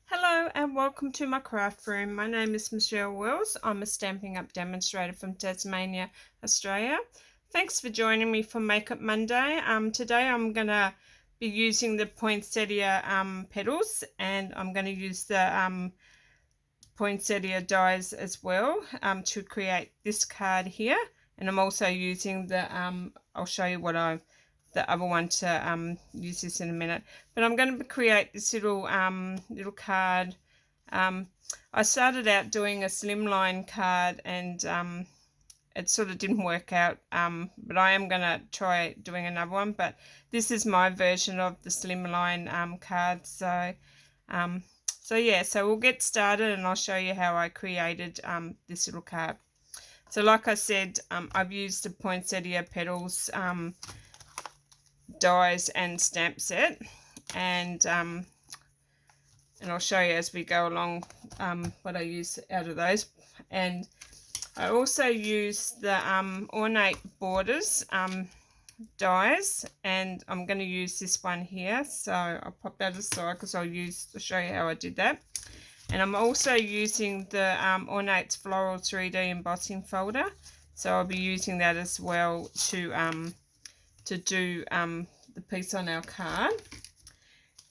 Hello and welcome to my craft room. My name is Michelle Wells. I'm a Stampin' Up demonstrator from Tasmania, Australia. Thanks for joining me for Makeup Monday. Today I'm going to be using the Poinsettia petals, and I'm going to use the Poinsettia dies as well to create this card here. And I'm also using the, I'll show you what the other one to use this in a minute. But I'm going to create this little card. I started out doing a slimline card, and it sort of didn't work out. But I am going to try doing another one. But this is my version of the slimline card. So yeah, so we'll get started, and I'll show you how I created this little card. So like I said, I've used the Poinsettia Petals dies and stamp set, and I'll show you as we go along what I use out of those. And I also use the ornate borders dies, and I'm going to use this one here, so I'll pop that aside because I'll show you how I did that. And I'm also using the Ornate's Floral 3D embossing folder, so I'll be using that as well to do the piece on our card.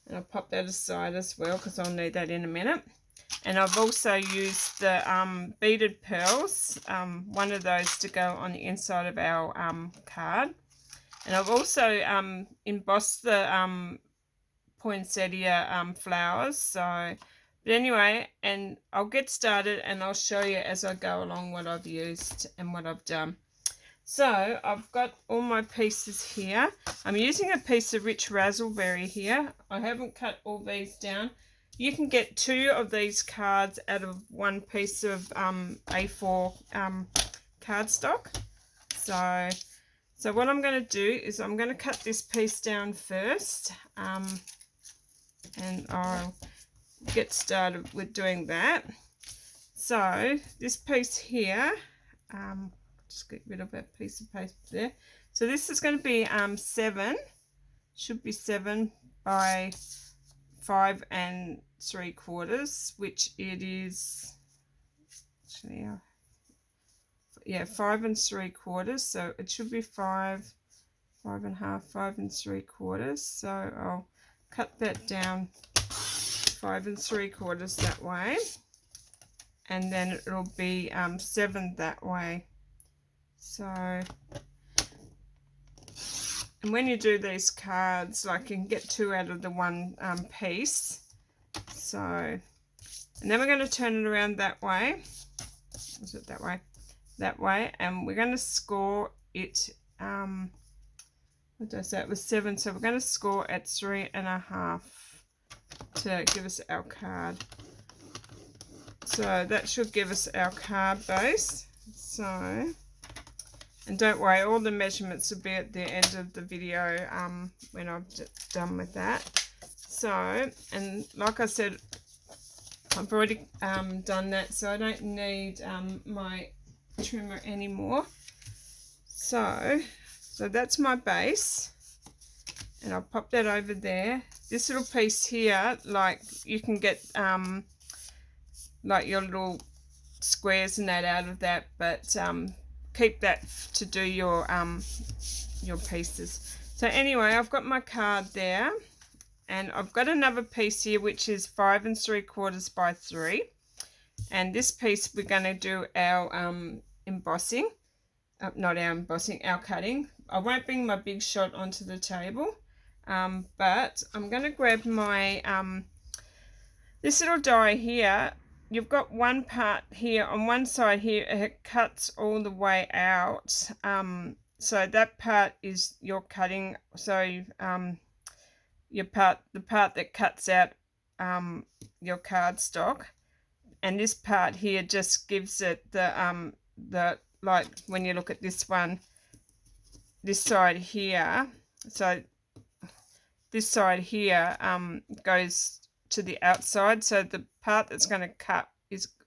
And I'll pop that aside as well because I'll need that in a minute. And I've also used the beaded pearls, one of those to go on the inside of our card. And I've also embossed the poinsettia flowers. So, but anyway, and I'll get started and I'll show you as I go along what I've used and what I've done. So I've got all my pieces here. I'm using a piece of rich razzleberry here. I haven't cut all these down. You can get 2 of these cards out of one piece of A4 cardstock. So what I'm going to do is I'm going to cut this piece down first, and I'll get started with doing that. So this piece here, just get rid of that piece of paper there. So this is going to be 7, should be 7 by 5 3/4, which it is actually, yeah, 5 3/4. So it should be 5, 5 1/2, 5 3/4. So I'll cut that down 5 3/4 that way, and then it'll be 7 that way. So, and when you do these cards, like, you can get 2 out of the one piece. So, and then we're going to turn it around that way. Is it that way? That way, and we're going to score it. What did I say? It was 7, so we're going to score at 3.5 to give us our card. So that should give us our card base. So, and don't worry, all the measurements will be at the end of the video when I'm done with that. So, and like I said, I've already done that, so I don't need my trimmer anymore. So that's my base, and I'll pop that over there. This little piece here, like, you can get like your little squares and that out of that, but keep that to do your pieces. So anyway, I've got my card there, and I've got another piece here which is 5 3/4 by 3, and this piece we're going to do our embossing, not our embossing, our cutting. I won't bring my big shot onto the table, but I'm going to grab my this little die here. You've got one part here on one side here, it cuts all the way out, so that part is your cutting. So the part that cuts out your cardstock, and this part here just gives it the like, when you look at this one, this side here, so this side here goes to the outside, so the part that's going to cut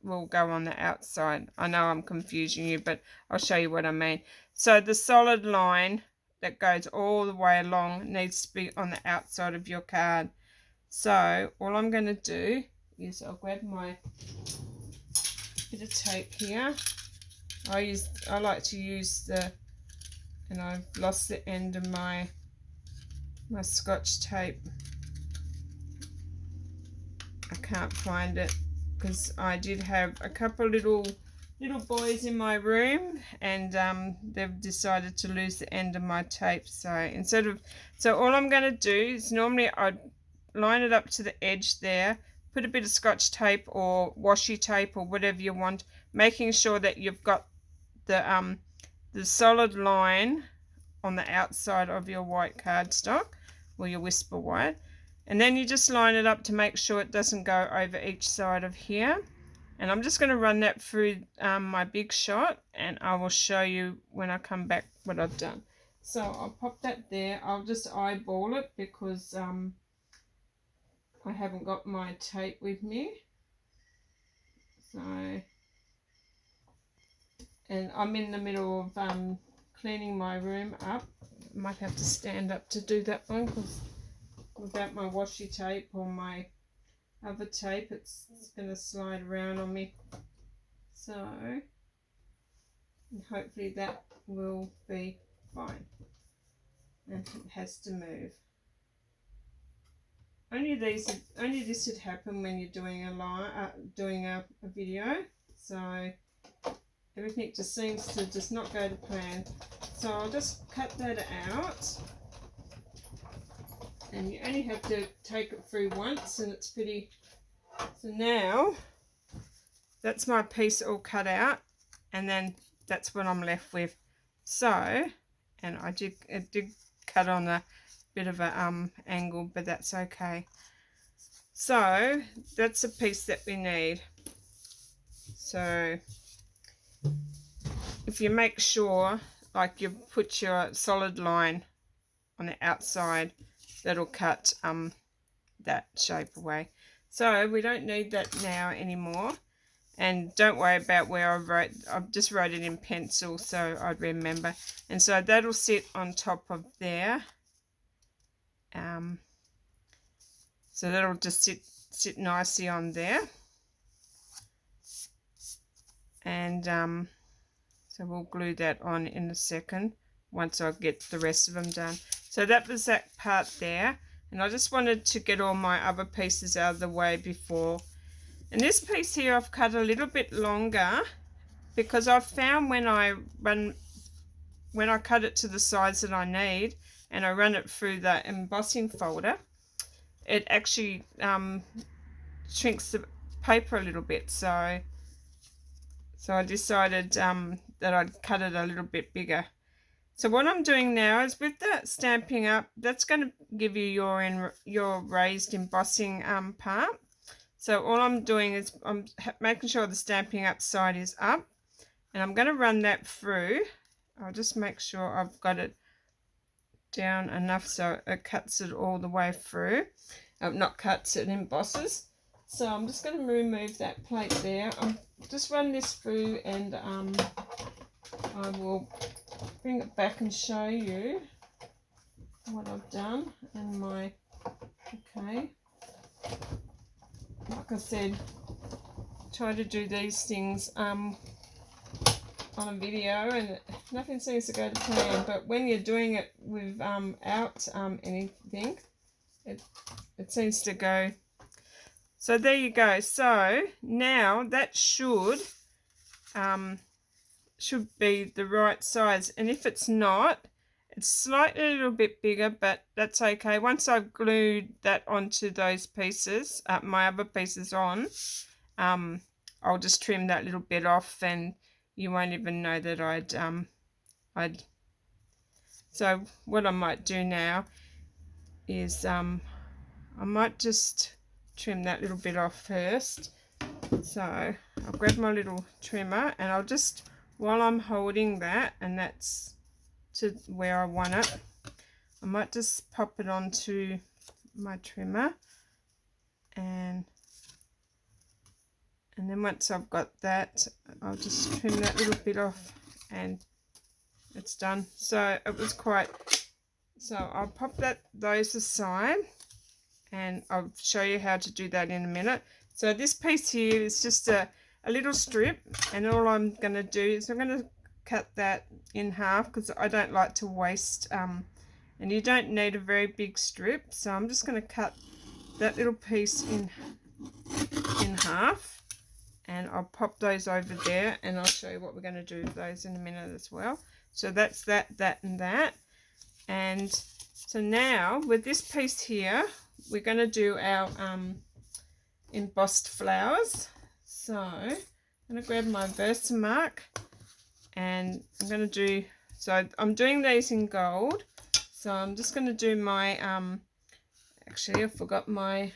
will go on the outside. I know I'm confusing you, but I'll show you what I mean. So the solid line that goes all the way along needs to be on the outside of your card. So all I'm going to do is I'll grab my bit of tape here. I like to use and I've lost the end of my Scotch tape. I can't find it because I did have a couple little boys in my room, and they've decided to lose the end of my tape. So all I'm going to do is, normally I'd line it up to the edge there, put a bit of Scotch tape or washi tape or whatever you want, making sure that you've got the solid line on the outside of your white cardstock or your whisper white, and then you just line it up to make sure it doesn't go over each side of here. And I'm just going to run that through my big shot, and I will show you when I come back what I've done. So I'll pop that there. I'll just eyeball it because I haven't got my tape with me. So, and I'm in the middle of cleaning my room up. I might have to stand up to do that one because without my washi tape or my other tape, it's going to slide around on me. So, and hopefully that will be fine. And it has to move. Only this would happen when you're doing a video. So everything just seems to just not go to plan. So I'll just cut that out. And you only have to take it through once, and it's pretty. So now that's my piece all cut out, and then that's what I'm left with. So, and it did cut on a bit of a angle, but that's okay. So that's a piece that we need. So if you make sure, like, you put your solid line on the outside, that'll cut that shape away. So we don't need that now anymore. And don't worry about where I've just wrote it in pencil so I'd remember. And so that'll sit on top of there. So that'll just sit nicely on there. And so we'll glue that on in a second once I get the rest of them done. So that was that part there. And I just wanted to get all my other pieces out of the way before. And this piece here I've cut a little bit longer because I've found when I cut it to the size that I need and I run it through the embossing folder, it actually shrinks the paper a little bit. So I decided that I'd cut it a little bit bigger. So what I'm doing now is with the Stampin' Up, that's going to give you your raised embossing part. So all I'm doing is I'm making sure the Stampin' Up side is up, and I'm going to run that through. I'll just make sure I've got it down enough so it cuts it all the way through. Not cuts, it embosses. So I'm just going to remove that plate there. I'll just run this through, and I will bring it back and show you what I've done and my, okay. Like I said, try to do these things on a video, and nothing seems to go to plan. But when you're doing it without anything, it seems to go. So there you go. So now that should be the right size, and if it's not, it's slightly a little bit bigger, but that's okay. Once I've glued that onto those pieces, my other pieces on, I'll just trim that little bit off, and you won't even know that I'd. So what I might do now is I might just trim that little bit off first. So I'll grab my little trimmer, and I'll just, while I'm holding that, and that's to where I want it, I might just pop it onto my trimmer, and then once I've got that, I'll just trim that little bit off, and it's done. So it was quite, so I'll pop those aside, and I'll show you how to do that in a minute. So this piece here is just a little strip, and all I'm going to do is I'm going to cut that in half because I don't like to waste, and you don't need a very big strip, so I'm just going to cut that little piece in half, and I'll pop those over there, and I'll show you what we're going to do with those in a minute as well. So that's that, and that. And so now with this piece here, we're going to do our embossed flowers. So I'm going to grab my Versamark, and I'm going to do, so I'm doing these in gold. So I'm just going to do my, actually I forgot my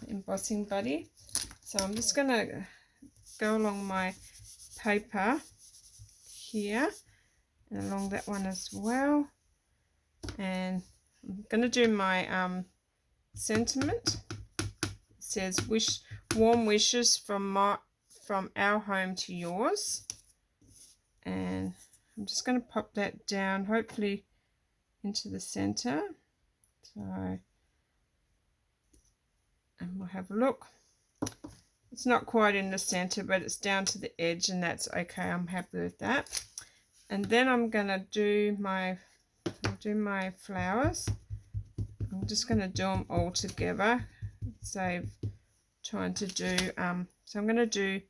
embossing buddy. So I'm just going to go along my paper here and along that one as well. And I'm going to do my sentiment. It says warm wishes from our home to yours. And I'm just going to pop that down, hopefully into the center. So, and we'll have a look. It's not quite in the center, but it's down to the edge, and that's okay. I'm happy with that. And then I'm going to do my flowers. I'm just going to do them all together, save trying to do, so I'm going to do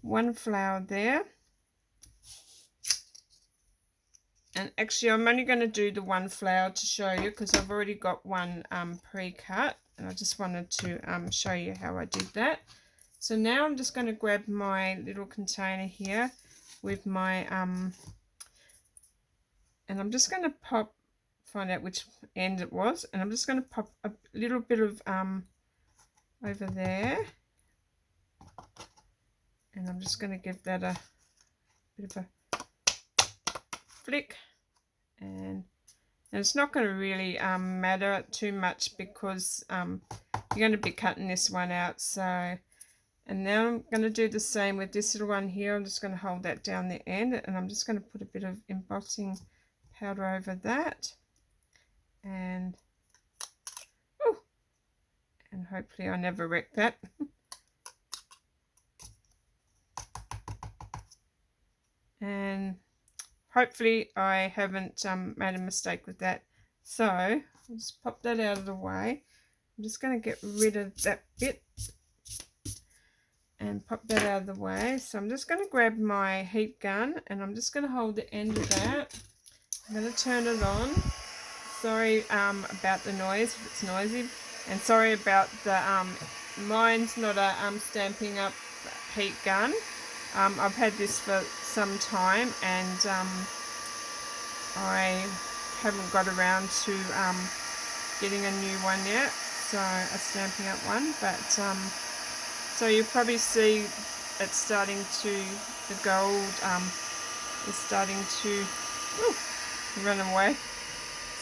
one flower there. And actually I'm only going to do the one flower to show you because I've already got one pre-cut, and I just wanted to show you how I did that. So now I'm just going to grab my little container here with my, and I'm just going to find out which end it was, and I'm just going to pop a little bit of over there, and I'm just going to give that a bit of a flick, and it's not going to really matter too much because you're going to be cutting this one out. So, and now I'm going to do the same with this little one here. I'm just going to hold that down the end, and I'm just going to put a bit of embossing powder over that, and hopefully I never wreck that. And hopefully I haven't made a mistake with that. So I'll just pop that out of the way. I'm just going to get rid of that bit and pop that out of the way. So I'm just going to grab my heat gun, and I'm just going to hold the end of that. I'm going to turn it on. Sorry about the noise if it's noisy, and sorry about the mine's not a Stampin' Up heat gun. I've had this for some time, and I haven't got around to getting a new one yet, so a Stampin' Up one. But so you'll probably see it's starting to, the gold is starting to run away.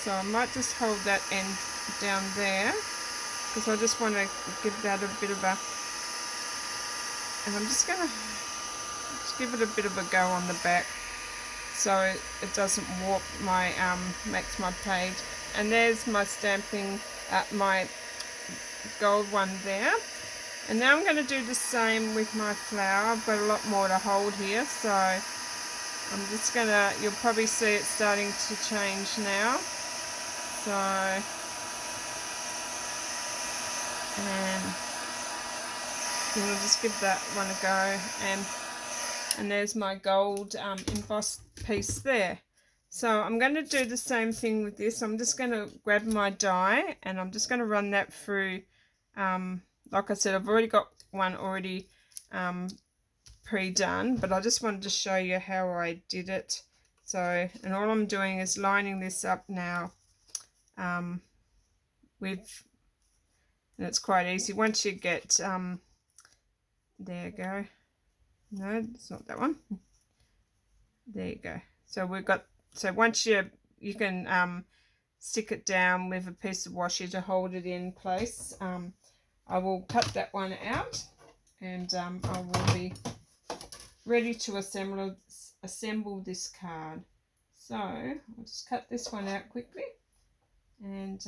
So I might just hold that end down there because I just want to give that a bit of a, and I'm just going to give it a bit of a go on the back so it doesn't warp my, makes my page. And there's my stamping, my gold one there. And now I'm going to do the same with my flower. I've got a lot more to hold here, so I'm just going to, you'll probably see it starting to change now. So, and we'll just give that one a go, and there's my gold embossed piece there. So I'm going to do the same thing with this. I'm just going to grab my die, and I'm just going to run that through. Like I said, I've already got one already pre-done, but I just wanted to show you how I did it. So, and all I'm doing is lining this up now with, and it's quite easy once you get there you go. No, it's not that one. There you go. So we've got, so once you can stick it down with a piece of washi to hold it in place. I will cut that one out, and I will be ready to assemble this card. So I'll just cut this one out quickly, and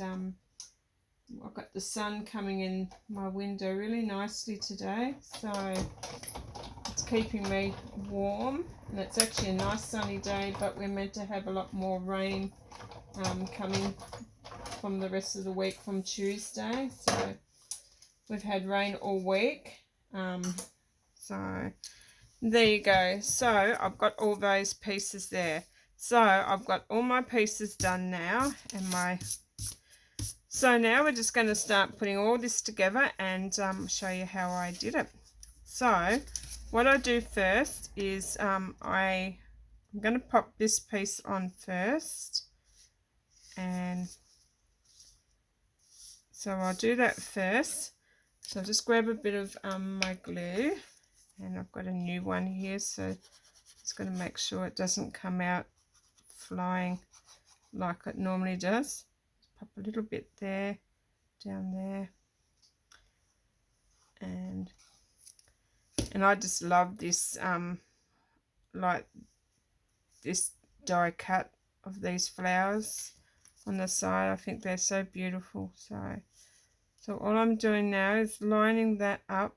I've got the sun coming in my window really nicely today, so it's keeping me warm, and it's actually a nice sunny day, but we're meant to have a lot more rain coming from the rest of the week from Tuesday. So we've had rain all week, so there you go. So I've got all those pieces there. So I've got all my pieces done now, and so now we're just going to start putting all this together and show you how I did it. So what I do first is I'm going to pop this piece on first, and so I'll do that first. So I'll just grab a bit of my glue, and I've got a new one here, so just going to make sure it doesn't come out flying like it normally does. Just pop a little bit there, down there, and I just love this like this die cut of these flowers on the side. I think they're so beautiful. So all I'm doing now is lining that up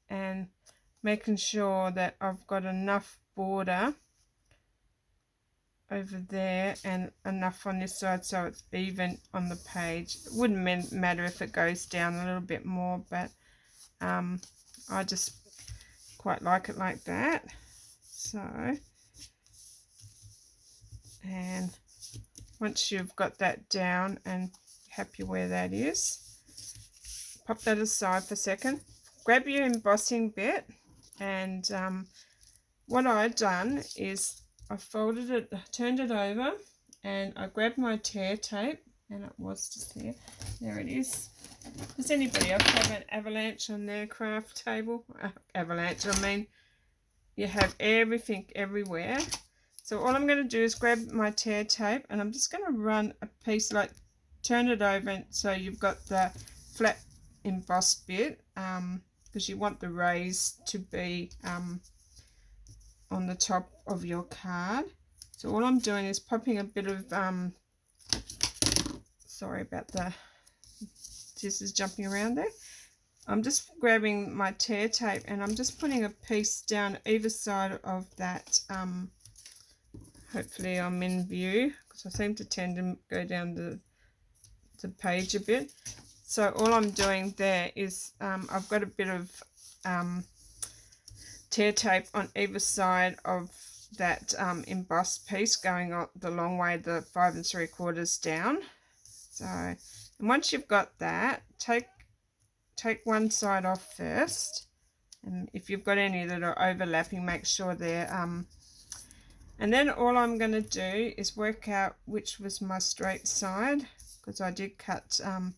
and making sure that I've got enough border over there and enough on this side so it's even on the page. It wouldn't matter if it goes down a little bit more, but I just quite like it like that. So, and once you've got that down and happy where that is, pop that aside for a second, grab your embossing bit, and what I've done is I folded it, turned it over, and I grabbed my tear tape, and it was just there it is. Does anybody else have an avalanche on their craft table? Avalanche, I mean, you have everything everywhere. So all I'm going to do is grab my tear tape, and I'm just going to run a piece, like turn it over so you've got the flat embossed bit, because you want the rays to be on the top of your card. So all I'm doing is popping a bit of sorry about the scissors jumping around there. I'm just grabbing my tear tape, and I'm just putting a piece down either side of that. Hopefully I'm in view, because I seem to tend to go down the page a bit. So all I'm doing there is I've got a bit of tear tape on either side of that embossed piece going on the long way, the 5 3/4 down. So, and once you've got that, take one side off first, and if you've got any that are overlapping, make sure they're and then all I'm going to do is work out which was my straight side, because I did cut and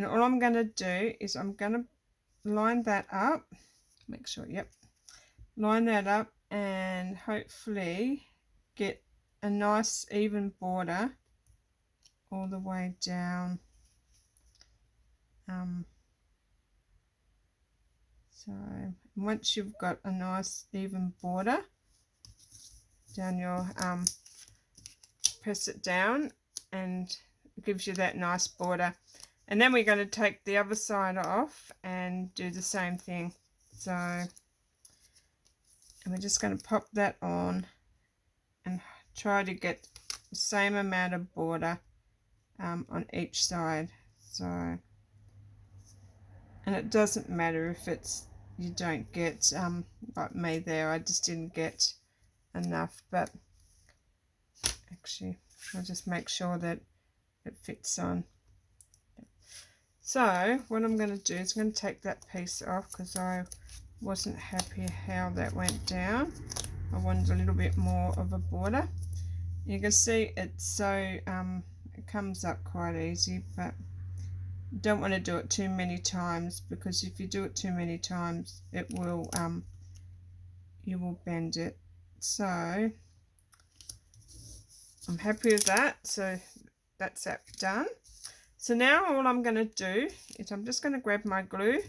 all I'm going to do is I'm going to line that up, make sure, yep, line that up, and hopefully get a nice even border all the way down. So once you've got a nice even border down your press it down, and it gives you that nice border. And then we're going to take the other side off and do the same thing. So, and we're just going to pop that on and try to get the same amount of border on each side. So, and it doesn't matter if it's you don't get like me there, I just didn't get enough, but actually I'll just make sure that it fits on. So what I'm going to do is I'm going to take that piece off, because I wasn't happy how that went down. I wanted a little bit more of a border. You can see it's so it comes up quite easy, but you don't want to do it too many times, because if you do it too many times it will you will bend it. So I'm happy with that. So that's that done. So now all I'm going to do is I'm just going to grab my glue,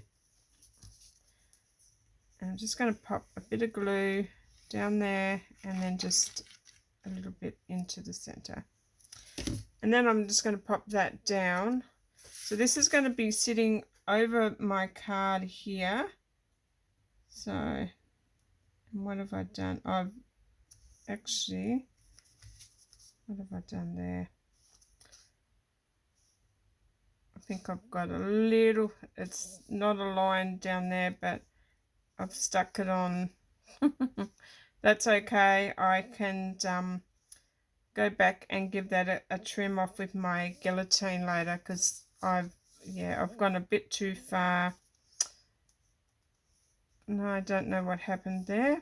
and I'm just going to pop a bit of glue down there, and then just a little bit into the center, and then I'm just going to pop that down. So So this is going to be sitting over my card here. So what have I done? I've actually, what have I done there? I think I've got a little, it's not a line down there, but I've stuck it on. That's okay. I can go back and give that a trim off with my guillotine later, because I've gone a bit too far. No, I don't know what happened there.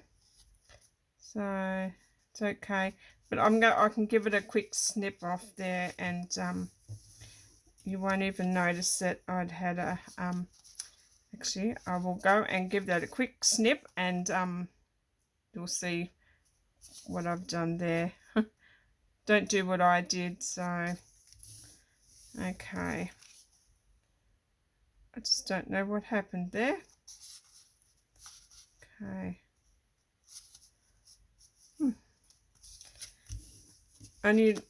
So it's okay. But I can give it a quick snip off there, and you won't even notice that I'd had a actually I will go and give that a quick snip, and you'll see what I've done there. Don't do what I did. So okay, I just don't know what happened there. Okay.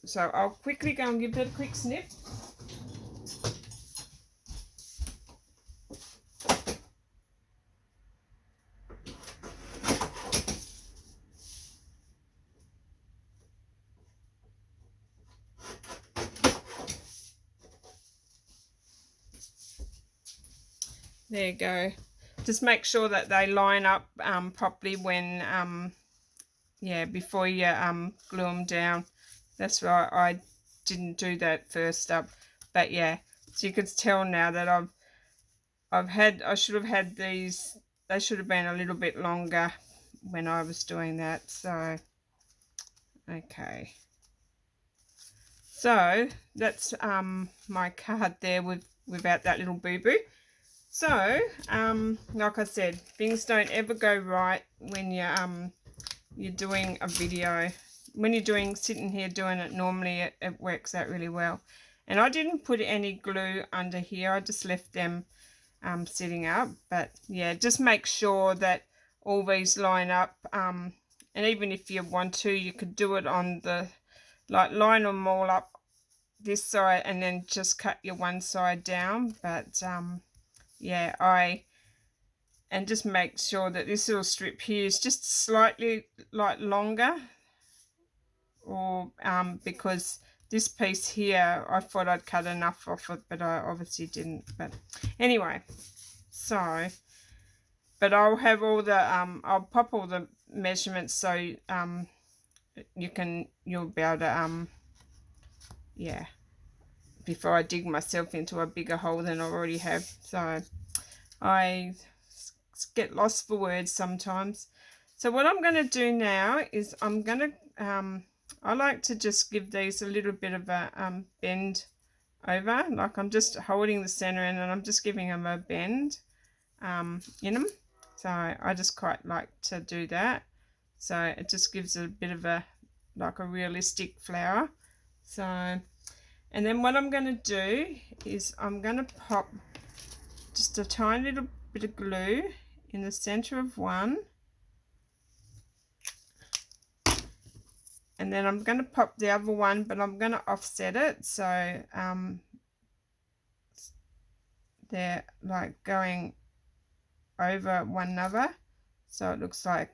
So I'll quickly go and give that a quick snip. There you go. Just make sure that they line up properly when before you glue them down. That's why I didn't do that first up. But yeah, so you can tell now that I should have had these. They should have been a little bit longer when I was doing that. So okay. So that's my card there without that little boo-boo. So like I said, things don't ever go right when you're doing a video. When you're sitting here doing it, normally it works out really well. And I didn't put any glue under here. I just left them sitting up. But yeah, just make sure that all these line up. And even if you want to, you could do it on the, like, line them all up this side and then just cut your one side down. But yeah, and just make sure that this little strip here is just slightly like longer, or because this piece here I thought I'd cut enough off it, but I obviously didn't. But anyway, so but I'll have all the I'll pop all the measurements, so you'll be able to yeah, before I dig myself into a bigger hole than I already have. So I get lost for words sometimes. So what I'm going to do now is I'm going to I like to just give these a little bit of a bend over, like I'm just holding the center in and I'm just giving them a bend in them. So I just quite like to do that. So it just gives it a bit of a, like a realistic flower. So, and then what I'm going to do is I'm going to pop just a tiny little bit of glue in the center of one, and then I'm going to pop the other one, but I'm going to offset it, so they're like going over one another, so it looks like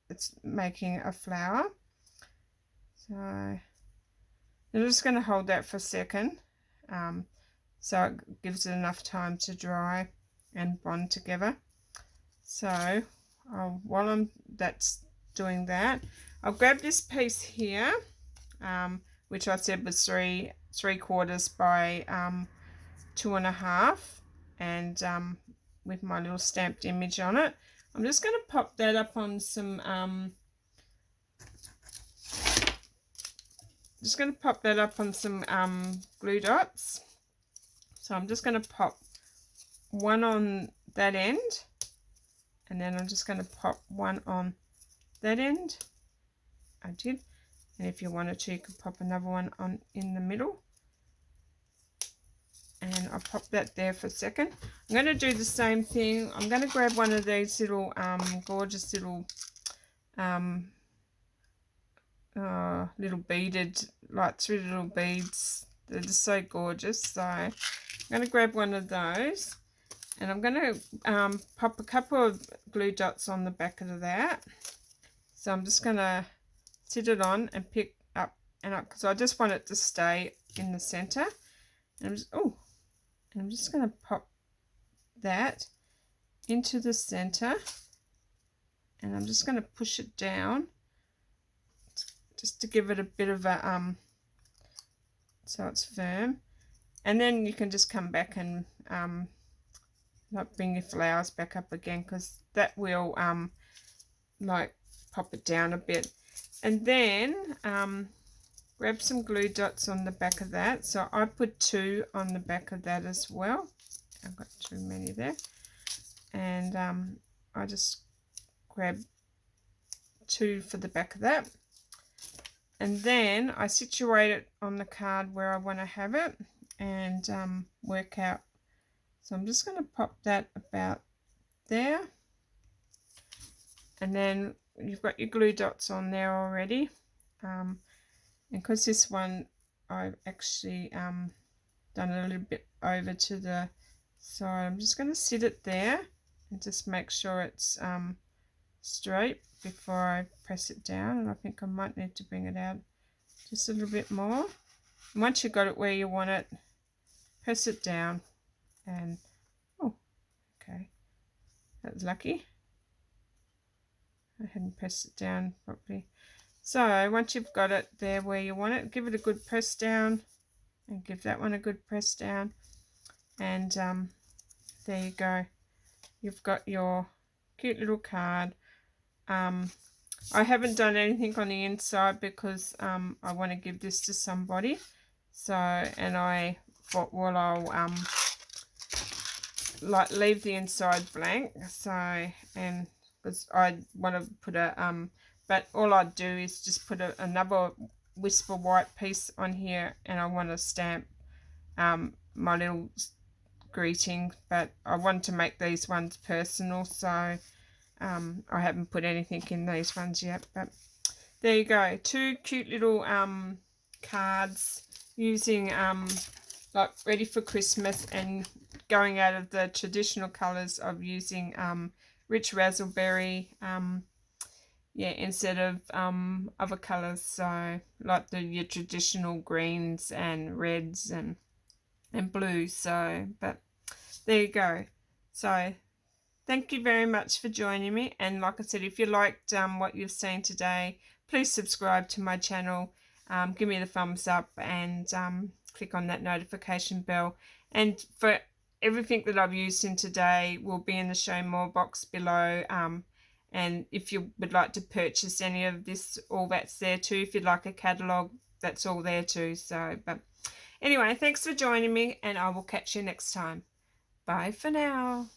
it's making a flower. So I'm just going to hold that for a second, so it gives it enough time to dry and bond together. So while that's doing that, I'll grab this piece here, which I said was 3/4 by 2.5, and with my little stamped image on it. I'm just going to pop that up on some glue dots. So I'm just going to pop one on that end, and then I'm just going to pop one on that end. I did, and if you wanted to, you could pop another one on in the middle, and I'll pop that there for a second. I'm going to do the same thing. I'm going to grab one of these little gorgeous little little beaded, like 3 little beads. They're just so gorgeous. So going to grab one of those, and I'm going to pop a couple of glue dots on the back of that. So I'm just going to sit it on and pick up and up, because I just want it to stay in the center. And I'm just going to pop that into the center, and I'm just going to push it down just to give it a bit of a so it's firm. And then you can just come back and like bring your flowers back up again, because that will like pop it down a bit. And then grab some glue dots on the back of that. So I put 2 on the back of that as well. I've got too many there. And I just grab 2 for the back of that. And then I situate it on the card where I want to have it, and work out. So I'm just going to pop that about there. And then you've got your glue dots on there already. And because this one I've actually done a little bit over to the side, I'm just going to sit it there and just make sure it's straight before I press it down. And I think I might need to bring it out just a little bit more. And once you've got it where you want it, press it down. And oh, okay, that was lucky. I hadn't pressed it down properly. So once you've got it there where you want it, give it a good press down, and give that one a good press down. And there you go. You've got your cute little card. I haven't done anything on the inside because I want to give this to somebody. So, and I thought, well, I'll like leave the inside blank. So, and because I want to put a but all I do is just put another Whisper White piece on here, and I want to stamp my little greeting. But I want to make these ones personal, so I haven't put anything in these ones yet. But there you go, 2 cute little cards using like ready for Christmas, and going out of the traditional colors of using rich razzleberry yeah, instead of other colors, so like your traditional greens and reds and blues. So but there you go. So thank you very much for joining me, and like I said, if you liked what you've seen today, please subscribe to my channel, give me the thumbs up, and click on that notification bell. And for everything that I've used in today will be in the show more box below, and if you would like to purchase any of this, all that's there too. If you'd like a catalogue, that's all there too. So but anyway, thanks for joining me, and I will catch you next time. Bye for now.